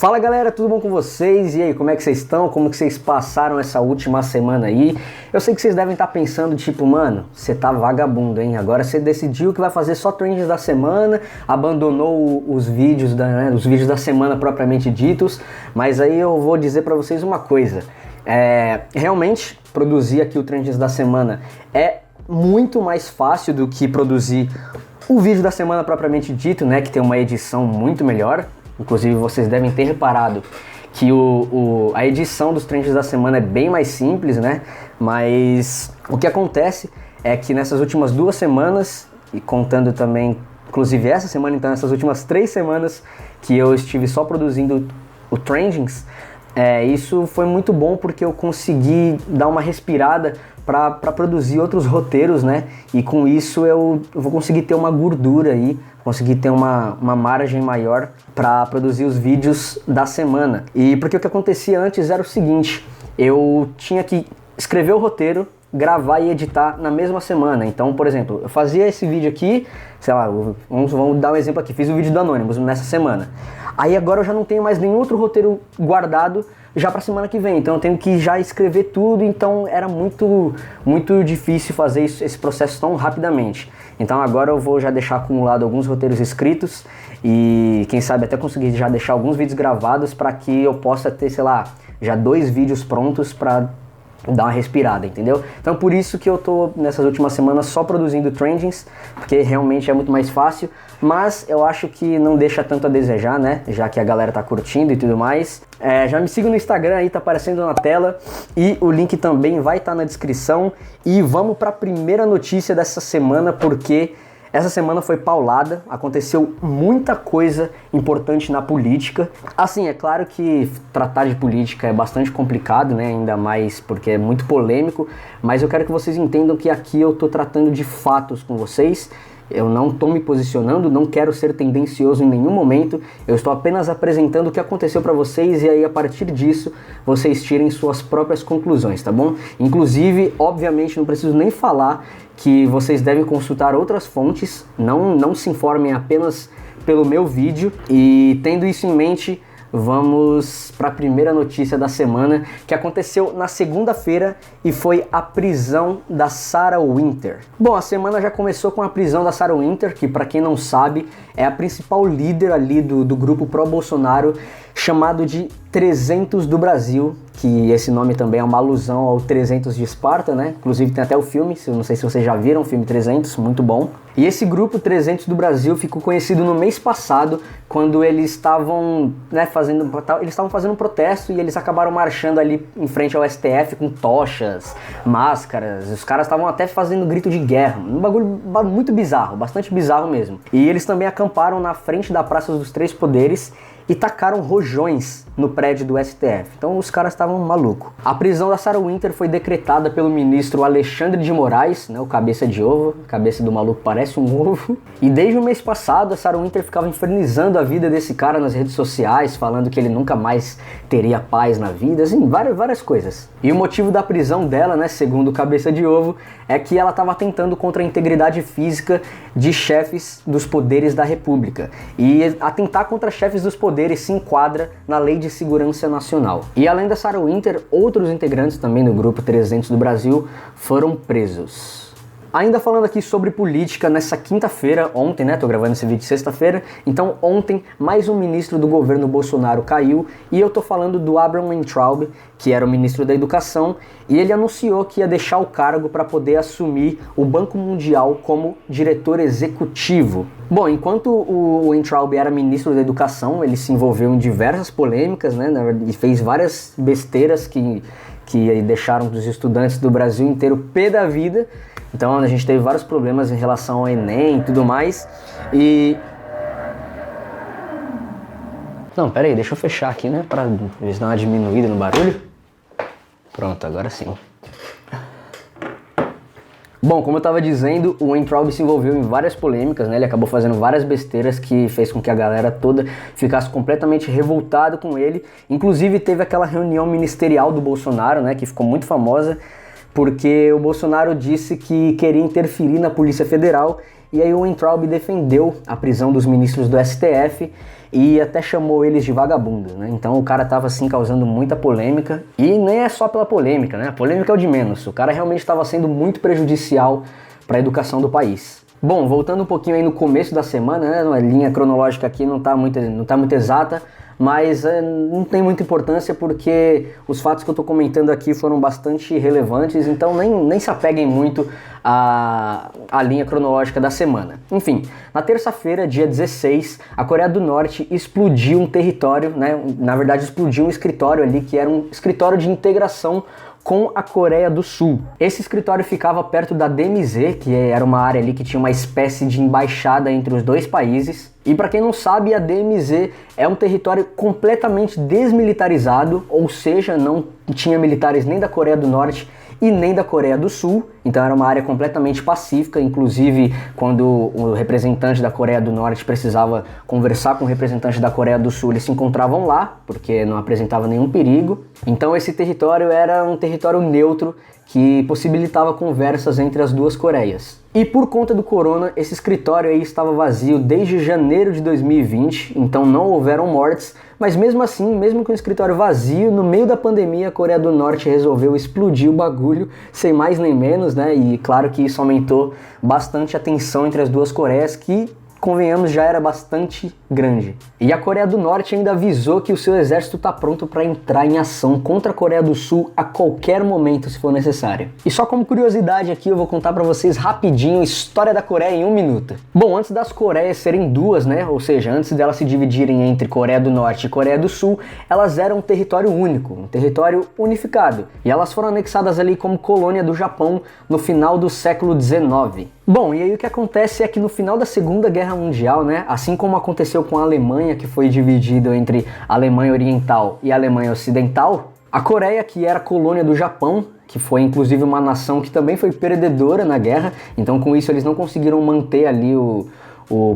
Fala galera, tudo bom com vocês? E aí, como é que vocês estão? Como que vocês passaram essa última semana aí? Eu sei que vocês devem estar pensando, tipo, mano, você tá vagabundo, hein? Agora você decidiu que vai fazer só trends da semana, abandonou os vídeos da semana propriamente ditos, mas aí eu vou dizer pra vocês uma coisa. Realmente, produzir aqui o Trends da semana é muito mais fácil do que produzir o vídeo da semana propriamente dito, né? Que tem uma edição muito melhor. Inclusive, vocês devem ter reparado que a edição dos trends da semana é bem mais simples, né? Mas o que acontece é que nessas últimas 2 semanas, e contando também, inclusive essa semana, então essas últimas 3 semanas que eu estive só produzindo o Trendings, isso foi muito bom porque eu consegui dar uma respirada para produzir outros roteiros, né? E com isso eu vou conseguir ter uma gordura aí, conseguir ter uma margem maior para produzir os vídeos da semana. E porque o que acontecia antes era o seguinte, eu tinha que escrever o roteiro, gravar e editar na mesma semana. Então, por exemplo, eu fazia esse vídeo aqui, sei lá, vamos dar um exemplo aqui, fiz o vídeo do Anonymous nessa semana. Aí agora eu já não tenho mais nenhum outro roteiro guardado já pra semana que vem, então eu tenho que já escrever tudo, então era muito difícil fazer esse processo tão rapidamente. Então agora eu vou já deixar acumulado alguns roteiros escritos e quem sabe até conseguir já deixar alguns vídeos gravados para que eu possa ter, sei lá, já 2 vídeos prontos para dar uma respirada, entendeu? Então por isso que eu tô nessas últimas semanas só produzindo trendings, porque realmente é muito mais fácil, mas eu acho que não deixa tanto a desejar, né? Já que a galera tá curtindo e tudo mais. Já me siga no Instagram aí, tá aparecendo na tela, e o link também vai estar na descrição. E vamos para a primeira notícia dessa semana, porque essa semana foi paulada, aconteceu muita coisa importante na política. Assim, é claro que tratar de política é bastante complicado, né? Ainda mais porque é muito polêmico, mas eu quero que vocês entendam que aqui eu tô tratando de fatos com vocês. Eu não estou me posicionando, não quero ser tendencioso em nenhum momento, eu estou apenas apresentando o que aconteceu para vocês e aí a partir disso vocês tirem suas próprias conclusões, tá bom? Inclusive, obviamente, não preciso nem falar que vocês devem consultar outras fontes, não se informem apenas pelo meu vídeo. E tendo isso em mente, vamos para a primeira notícia da semana, que aconteceu na segunda-feira e foi a prisão da Sarah Winter. Bom, a semana já começou com a prisão da Sarah Winter, que para quem não sabe é a principal líder ali do grupo pró-Bolsonaro, chamado de 300 do Brasil, que esse nome também é uma alusão ao 300 de Esparta, né? Inclusive tem até o filme, não sei se vocês já viram, o filme 300, muito bom. E esse grupo 300 do Brasil ficou conhecido no mês passado, quando eles estavam fazendo um protesto e eles acabaram marchando ali em frente ao STF com tochas, máscaras, os caras estavam até fazendo grito de guerra, um bagulho muito bizarro, bastante bizarro mesmo. E eles também acamparam na frente da Praça dos Três Poderes e tacaram rojões no prédio do STF. Então os caras estavam malucos. A prisão da Sarah Winter foi decretada pelo ministro Alexandre de Moraes, né, o cabeça de ovo, a cabeça do maluco parece um ovo. E desde o mês passado a Sarah Winter ficava infernizando a vida desse cara nas redes sociais, falando que ele nunca mais teria paz na vida, assim, várias coisas. E o motivo da prisão dela, né, segundo o cabeça de ovo, é que ela estava atentando contra a integridade física de chefes dos poderes da República. E atentar contra chefes dos poderes se enquadra na Lei de Segurança Nacional. E além da Sarah Winter, outros integrantes também do grupo 300 do Brasil foram presos. Ainda falando aqui sobre política, nessa quinta-feira, ontem, né, tô gravando esse vídeo sexta-feira, então ontem mais um ministro do governo Bolsonaro caiu, e eu tô falando do Abraham Weintraub, que era o ministro da Educação, e ele anunciou que ia deixar o cargo para poder assumir o Banco Mundial como diretor executivo. Bom, enquanto o Weintraub era ministro da Educação, ele se envolveu em diversas polêmicas, né, e fez várias besteiras que deixaram os estudantes do Brasil inteiro pé da vida. Então a gente teve vários problemas em relação ao Enem e tudo mais. Não, pera aí, deixa eu fechar aqui, né, pra ver se dá uma diminuída no barulho. Pronto, agora sim. Bom, como eu estava dizendo, o Weintraub se envolveu em várias polêmicas, né? Ele acabou fazendo várias besteiras que fez com que a galera toda ficasse completamente revoltada com ele. Inclusive teve aquela reunião ministerial do Bolsonaro, né, que ficou muito famosa, porque o Bolsonaro disse que queria interferir na Polícia Federal, e aí o Weintraub defendeu a prisão dos ministros do STF e até chamou eles de vagabundo, né? Então o cara tava assim causando muita polêmica, e nem é só pela polêmica, né? A polêmica é o de menos, o cara realmente estava sendo muito prejudicial para a educação do país. Bom, voltando um pouquinho aí no começo da semana, né? A linha cronológica aqui não tá muito exata, mas não tem muita importância porque os fatos que eu tô comentando aqui foram bastante relevantes, então nem se apeguem muito à linha cronológica da semana. Enfim, na terça-feira, dia 16, a Coreia do Norte explodiu um território, né? Na verdade explodiu um escritório ali que era um escritório de integração com a Coreia do Sul. Esse escritório ficava perto da DMZ, que era uma área ali que tinha uma espécie de embaixada entre os dois países. E para quem não sabe, a DMZ é um território completamente desmilitarizado, ou seja, não tinha militares nem da Coreia do Norte e nem da Coreia do Sul, então era uma área completamente pacífica, inclusive quando o representante da Coreia do Norte precisava conversar com o representante da Coreia do Sul, eles se encontravam lá, porque não apresentava nenhum perigo. Então esse território era um território neutro que possibilitava conversas entre as duas Coreias. E por conta do corona, esse escritório aí estava vazio desde janeiro de 2020, então não houveram mortes, mas mesmo assim, mesmo com o escritório vazio, no meio da pandemia a Coreia do Norte resolveu explodir o bagulho, sem mais nem menos, né? E claro que isso aumentou bastante a tensão entre as duas Coreias, que, convenhamos, já era bastante grande. E a Coreia do Norte ainda avisou que o seu exército está pronto para entrar em ação contra a Coreia do Sul a qualquer momento, se for necessário. E só como curiosidade aqui, eu vou contar para vocês rapidinho a história da Coreia em 1 minuto. Bom, antes das Coreias serem duas, né, ou seja, antes delas se dividirem entre Coreia do Norte e Coreia do Sul, elas eram um território único, um território unificado. E elas foram anexadas ali como colônia do Japão no final do século XIX. Bom, e aí o que acontece é que no final da Segunda Guerra Mundial, né, assim como aconteceu com a Alemanha, que foi dividida entre a Alemanha Oriental e a Alemanha Ocidental, a Coreia, que era colônia do Japão, que foi inclusive uma nação que também foi perdedora na guerra, então com isso eles não conseguiram manter ali o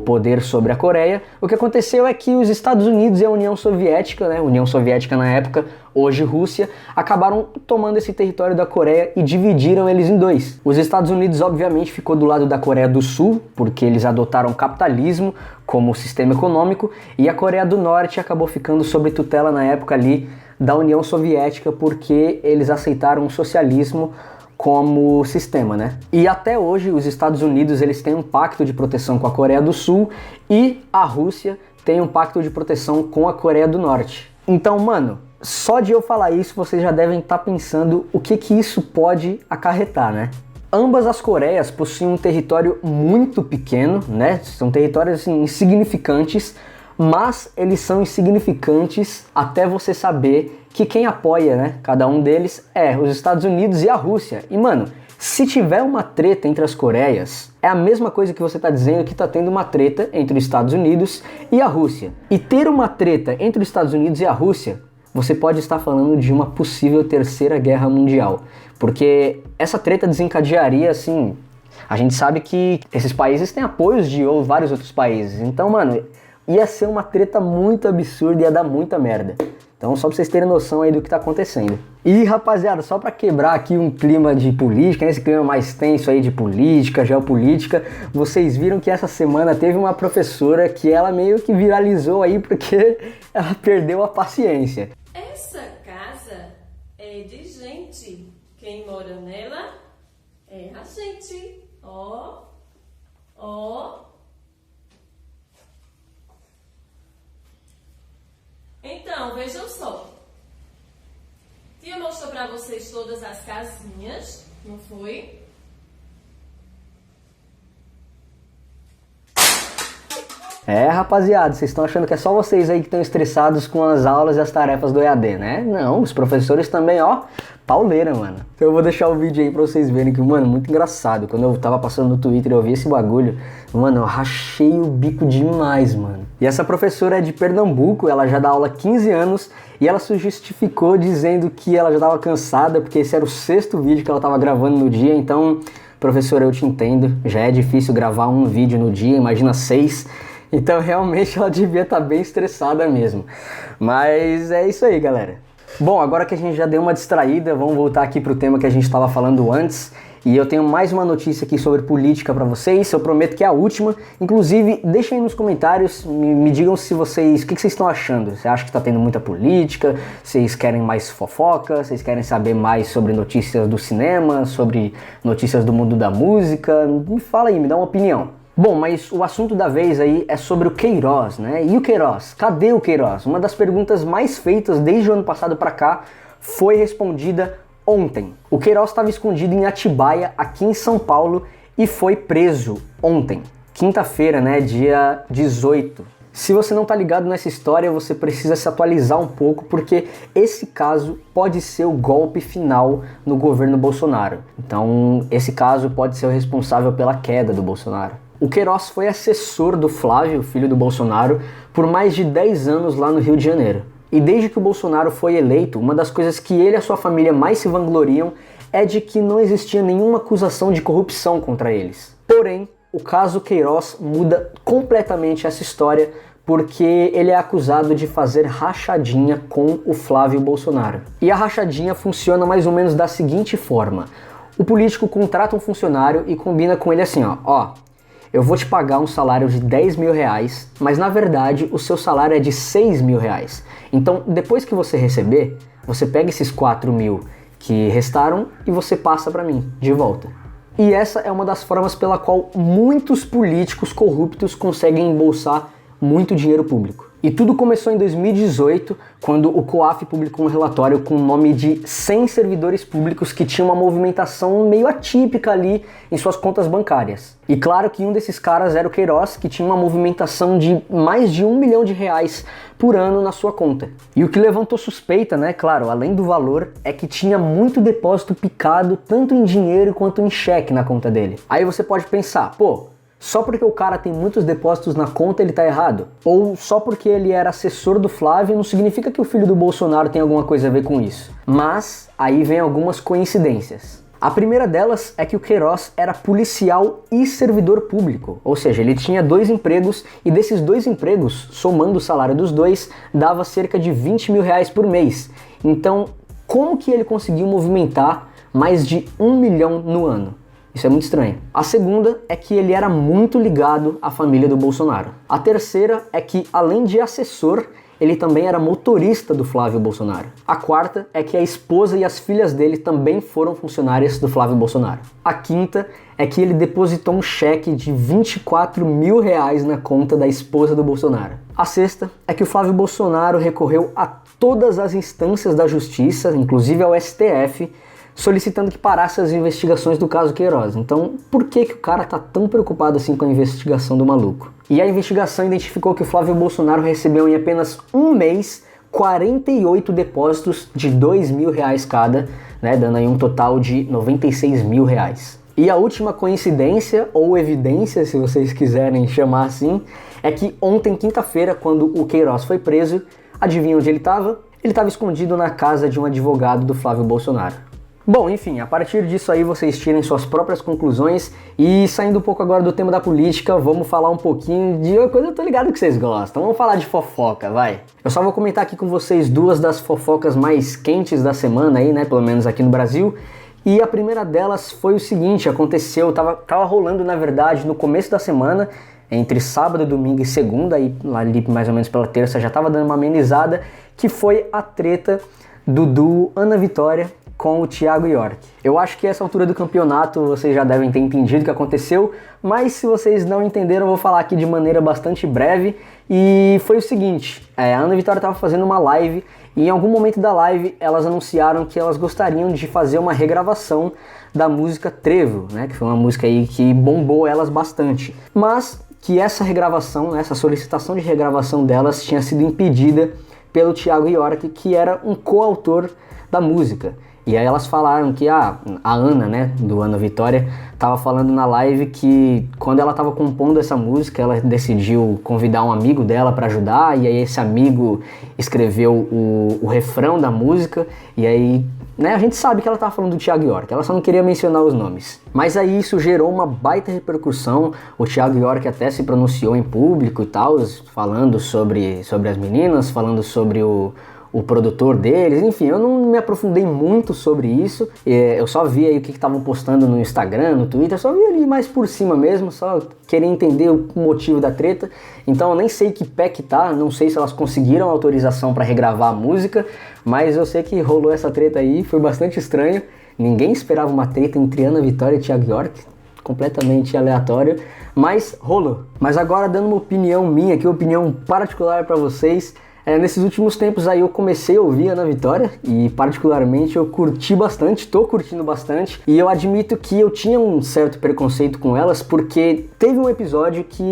poder sobre a Coreia. O que aconteceu é que os Estados Unidos e a União Soviética, né, União Soviética na época, hoje Rússia, acabaram tomando esse território da Coreia e dividiram eles em dois. Os Estados Unidos obviamente ficou do lado da Coreia do Sul, porque eles adotaram o capitalismo como sistema econômico, e a Coreia do Norte acabou ficando sob tutela na época ali da União Soviética, porque eles aceitaram o socialismo como sistema, né? E até hoje os Estados Unidos eles têm um pacto de proteção com a Coreia do Sul e a Rússia tem um pacto de proteção com a Coreia do Norte. Então, mano, só de eu falar isso vocês já devem estar pensando o que isso pode acarretar, né? Ambas as Coreias possuem um território muito pequeno, né? São territórios assim, insignificantes, mas eles são insignificantes até você saber que quem apoia, né, cada um deles é os Estados Unidos e a Rússia. E, mano, se tiver uma treta entre as Coreias, é a mesma coisa que você tá dizendo que tá tendo uma treta entre os Estados Unidos e a Rússia. E ter uma treta entre os Estados Unidos e a Rússia, você pode estar falando de uma possível terceira guerra mundial. Porque essa treta desencadearia, assim, a gente sabe que esses países têm apoios de vários outros países. Então, mano, ia ser uma treta muito absurda, ia dar muita merda. Então, só pra vocês terem noção aí do que tá acontecendo. E, rapaziada, só pra quebrar aqui um clima de política, esse clima mais tenso aí de política, geopolítica, vocês viram que essa semana teve uma professora que ela meio que viralizou aí porque ela perdeu a paciência. Essa casa é de gente. Quem mora nela é a gente. Ó, ó. Então, vejam só. Tia mostrou pra vocês todas as casinhas, não foi? É, rapaziada, vocês estão achando que é só vocês aí que estão estressados com as aulas e as tarefas do EAD, né? Não, os professores também, ó, pauleira, mano. Então eu vou deixar o vídeo aí pra vocês verem que, mano, muito engraçado. Quando eu tava passando no Twitter e eu vi esse bagulho, mano, eu rachei o bico demais, mano. E essa professora é de Pernambuco, ela já dá aula há 15 anos e ela se justificou dizendo que ela já tava cansada porque esse era o 6º vídeo que ela tava gravando no dia. Então, professora, eu te entendo, já é difícil gravar um vídeo no dia, imagina 6. Então realmente ela devia estar bem estressada mesmo. Mas é isso aí, galera. Bom, agora que a gente já deu uma distraída, vamos voltar aqui pro tema que a gente estava falando antes. e eu tenho mais uma notícia aqui sobre política para vocês, eu prometo que é a última. Inclusive, deixem aí nos comentários, me digam se vocês, o que vocês estão achando. Você acha que está tendo muita política? Vocês querem mais fofoca? Vocês querem saber mais sobre notícias do cinema, sobre notícias do mundo da música? Me fala aí, me dá uma opinião. Bom, mas o assunto da vez aí é sobre o Queiroz, né? E o Queiroz? Cadê o Queiroz? Uma das perguntas mais feitas desde o ano passado para cá foi respondida ontem. O Queiroz estava escondido em Atibaia, aqui em São Paulo, e foi preso ontem, quinta-feira, né, dia 18. Se você não tá ligado nessa história, você precisa se atualizar um pouco, porque esse caso pode ser o golpe final no governo Bolsonaro. Então, esse caso pode ser o responsável pela queda do Bolsonaro. O Queiroz foi assessor do Flávio, filho do Bolsonaro, por mais de 10 anos lá no Rio de Janeiro. E desde que o Bolsonaro foi eleito, uma das coisas que ele e a sua família mais se vangloriam é de que não existia nenhuma acusação de corrupção contra eles. Porém, o caso Queiroz muda completamente essa história, porque ele é acusado de fazer rachadinha com o Flávio Bolsonaro. E a rachadinha funciona mais ou menos da seguinte forma: o político contrata um funcionário e combina com ele assim, ó, eu vou te pagar um salário de 10 mil reais, mas na verdade o seu salário é de 6 mil reais. Então, depois que você receber, você pega esses 4 mil que restaram e você passa para mim, de volta. E essa é uma das formas pela qual muitos políticos corruptos conseguem embolsar muito dinheiro público. E tudo começou em 2018, quando o COAF publicou um relatório com o nome de 100 servidores públicos que tinham uma movimentação meio atípica ali em suas contas bancárias. E claro que um desses caras era o Queiroz, que tinha uma movimentação de mais de R$1 milhão por ano na sua conta. E o que levantou suspeita, né, claro, além do valor, é que tinha muito depósito picado, tanto em dinheiro quanto em cheque na conta dele. Aí você pode pensar, pô, só porque o cara tem muitos depósitos na conta ele tá errado? Ou só porque ele era assessor do Flávio não significa que o filho do Bolsonaro tem alguma coisa a ver com isso? Mas aí vem algumas coincidências. A primeira delas é que o Queiroz era policial e servidor público, ou seja, ele tinha 2 empregos e desses 2 empregos, somando o salário dos 2, dava cerca de 20 mil reais por mês. Então, como que ele conseguiu movimentar mais de 1 milhão no ano? Isso é muito estranho. A segunda é que ele era muito ligado à família do Bolsonaro. A terceira é que, além de assessor, ele também era motorista do Flávio Bolsonaro. A quarta é que a esposa e as filhas dele também foram funcionárias do Flávio Bolsonaro. A quinta é que ele depositou um cheque de 24 mil reais na conta da esposa do Bolsonaro. A sexta é que o Flávio Bolsonaro recorreu a todas as instâncias da justiça, inclusive ao STF, solicitando que parasse as investigações do caso Queiroz. Então, por que o cara tá tão preocupado assim com a investigação do maluco? E a investigação identificou que o Flávio Bolsonaro recebeu em apenas um mês 48 depósitos de 2 mil reais cada, né, dando aí um total de 96 mil reais. E a última coincidência, ou evidência, se vocês quiserem chamar assim, é que ontem, quinta-feira, quando o Queiroz foi preso, adivinha onde ele estava? Ele estava escondido na casa de um advogado do Flávio Bolsonaro. Bom, enfim, a partir disso aí vocês tirem suas próprias conclusões e saindo um pouco agora do tema da política, vamos falar um pouquinho de uma coisa que eu tô ligado que vocês gostam. Vamos falar de fofoca, vai. Eu só vou comentar aqui com vocês 2 das fofocas mais quentes da semana aí, né, pelo menos aqui no Brasil. E a primeira delas foi o seguinte, aconteceu, tava rolando na verdade no começo da semana, entre sábado, domingo e segunda, aí ali mais ou menos pela terça já tava dando uma amenizada, que foi a treta do duo Ana Vitória com o Thiago York. Eu acho que essa altura do campeonato vocês já devem ter entendido o que aconteceu, mas se vocês não entenderam eu vou falar aqui de maneira bastante breve. E foi o seguinte, a Ana Vitória estava fazendo uma live e em algum momento da live elas anunciaram que elas gostariam de fazer uma regravação da música Trevo, né, que foi uma música aí que bombou elas bastante, mas que essa regravação, essa solicitação de regravação delas tinha sido impedida pelo Thiago York, que era um coautor da música. E aí elas falaram que a Ana, né, do Ana Vitória, tava falando na live que quando ela tava compondo essa música, ela decidiu convidar um amigo dela para ajudar, e aí esse amigo escreveu o refrão da música, e aí, né, a gente sabe que ela tava falando do Thiago York, ela só não queria mencionar os nomes. Mas aí isso gerou uma baita repercussão, o Thiago York até se pronunciou em público e tal, falando sobre as meninas, falando sobre o o produtor deles, enfim, eu não me aprofundei muito sobre isso, eu só vi aí o que estavam postando no Instagram, no Twitter, só vi ali mais por cima mesmo, só queria entender o motivo da treta, então eu nem sei que pé que tá, não sei se elas conseguiram autorização para regravar a música, mas eu sei que rolou essa treta aí, foi bastante estranho, ninguém esperava uma treta entre Ana Vitória e Thiago York, completamente aleatório, mas rolou. Mas agora dando uma opinião minha aqui, uma opinião particular para vocês, nesses últimos tempos aí eu comecei a ouvir Ana Vitória e particularmente eu curti bastante, tô curtindo bastante e eu admito que eu tinha um certo preconceito com elas porque teve um episódio que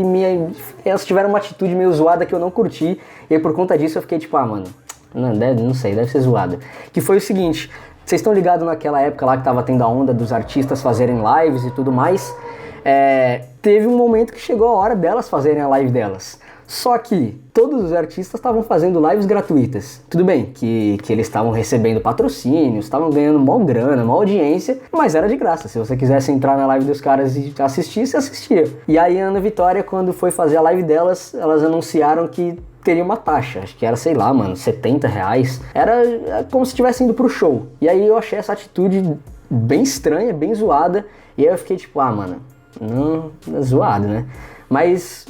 elas tiveram uma atitude meio zoada que eu não curti e aí por conta disso eu fiquei tipo, mano, não sei, deve ser zoada. Que foi o seguinte, vocês estão ligados naquela época lá que tava tendo a onda dos artistas fazerem lives e tudo mais, teve um momento que chegou a hora delas fazerem a live delas. Só que todos os artistas estavam fazendo lives gratuitas. Tudo bem que eles estavam recebendo patrocínios, estavam ganhando mó grana, mó audiência, mas era de graça. Se você quisesse entrar na live dos caras e assistir, você assistia. E aí a Ana Vitória, quando foi fazer a live delas, elas anunciaram que teria uma taxa, acho que era, sei lá, mano, R$70. Era como se estivesse indo pro show. E aí eu achei essa atitude bem estranha, bem zoada. E aí eu fiquei tipo, mano, não, é zoado, né? Mas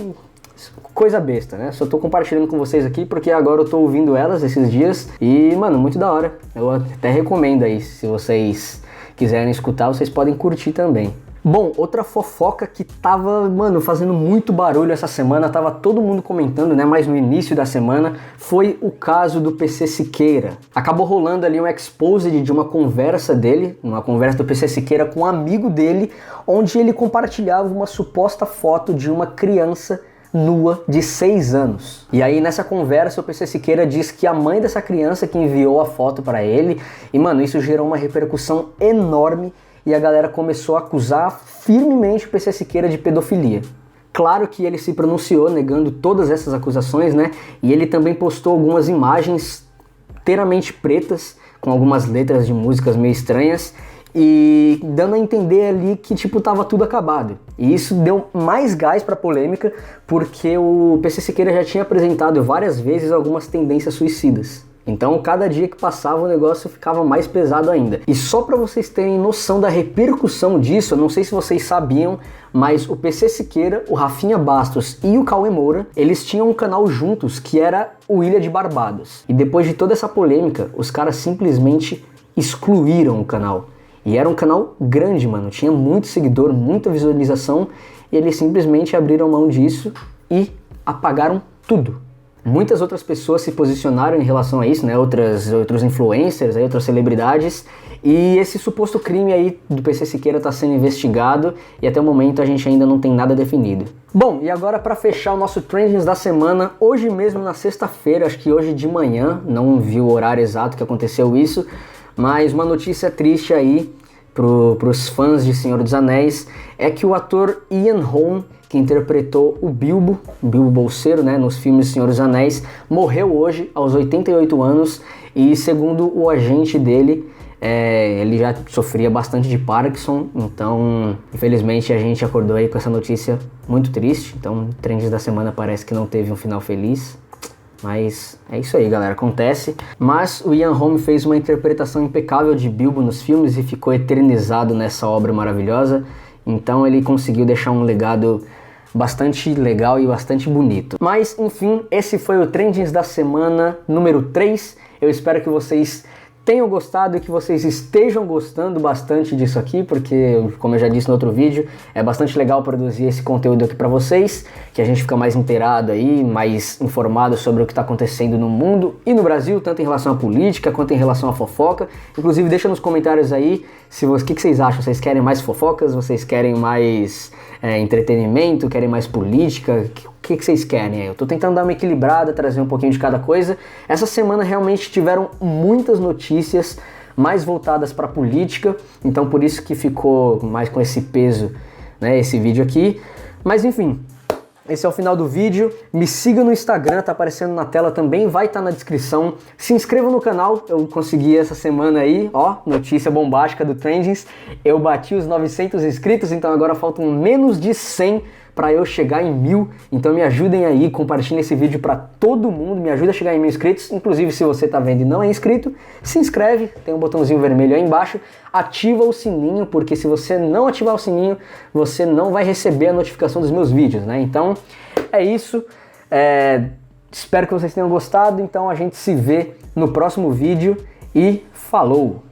coisa besta, né? Só tô compartilhando com vocês aqui porque agora eu tô ouvindo elas esses dias e, mano, muito da hora. Eu até recomendo aí, se vocês quiserem escutar, vocês podem curtir também. Bom, outra fofoca que tava, mano, fazendo muito barulho essa semana, tava todo mundo comentando, né, mas no início da semana, foi o caso do PC Siqueira. Acabou rolando ali um exposed de uma conversa dele, uma conversa do PC Siqueira com um amigo dele, onde ele compartilhava uma suposta foto de uma criança nua de 6 anos. E aí nessa conversa o PC Siqueira diz que a mãe dessa criança que enviou a foto para ele, e mano, isso gerou uma repercussão enorme e a galera começou a acusar firmemente o PC Siqueira de pedofilia. Claro que ele se pronunciou negando todas essas acusações, né? E ele também postou algumas imagens inteiramente pretas, com algumas letras de músicas meio estranhas, e dando a entender ali que tipo tava tudo acabado. E isso deu mais gás pra polêmica, porque o PC Siqueira já tinha apresentado várias vezes algumas tendências suicidas. Então cada dia que passava o negócio ficava mais pesado ainda. E só pra vocês terem noção da repercussão disso, eu não sei se vocês sabiam, mas o PC Siqueira, o Rafinha Bastos e o Cauê Moura, eles tinham um canal juntos que era o Ilha de Barbados. E depois de toda essa polêmica, os caras simplesmente excluíram o canal. E era um canal grande, mano, tinha muito seguidor, muita visualização, e eles simplesmente abriram mão disso e apagaram tudo. Muitas outras pessoas se posicionaram em relação a isso, né, outros influencers, aí, outras celebridades, e esse suposto crime aí do PC Siqueira está sendo investigado e até o momento a gente ainda não tem nada definido. Bom, e agora para fechar o nosso Trendings da semana, hoje mesmo na sexta-feira, acho que hoje de manhã, não vi o horário exato que aconteceu isso, mas uma notícia triste aí pros fãs de Senhor dos Anéis é que o ator Ian Holm, que interpretou o Bilbo Bolseiro, né, nos filmes Senhor dos Anéis, morreu hoje aos 88 anos e segundo o agente dele, ele já sofria bastante de Parkinson, então infelizmente a gente acordou aí com essa notícia muito triste, então o Trends da semana parece que não teve um final feliz. Mas é isso aí, galera, acontece. Mas o Ian Holm fez uma interpretação impecável de Bilbo nos filmes e ficou eternizado nessa obra maravilhosa. Então ele conseguiu deixar um legado bastante legal e bastante bonito. Mas, enfim, esse foi o Trendings da semana número 3. Eu espero que vocês tenham gostado e que vocês estejam gostando bastante disso aqui, porque, como eu já disse no outro vídeo, é bastante legal produzir esse conteúdo aqui pra vocês, que a gente fica mais inteirado aí, mais informado sobre o que está acontecendo no mundo e no Brasil, tanto em relação à política quanto em relação à fofoca. Inclusive, deixa nos comentários aí o que vocês acham. Vocês querem mais fofocas? Vocês querem mais entretenimento? Querem mais política? O que vocês querem? Eu tô tentando dar uma equilibrada, trazer um pouquinho de cada coisa. Essa semana realmente tiveram muitas notícias mais voltadas para política, então por isso que ficou mais com esse peso, né, esse vídeo aqui. Mas enfim, esse é o final do vídeo. Me siga no Instagram, tá aparecendo na tela também, vai estar na descrição. Se inscreva no canal, eu consegui essa semana aí, ó, notícia bombástica do Trendings. Eu bati os 900 inscritos, então agora faltam menos de 100 para eu chegar em 1000. Então me ajudem aí, compartilhem esse vídeo para todo mundo, me ajuda a chegar em 1000 inscritos. Inclusive, se você tá vendo e não é inscrito, se inscreve, tem um botãozinho vermelho aí embaixo, ativa o sininho, porque se você não ativar o sininho, você não vai receber a notificação dos meus vídeos, né? Então é isso, espero que vocês tenham gostado, então a gente se vê no próximo vídeo e falou!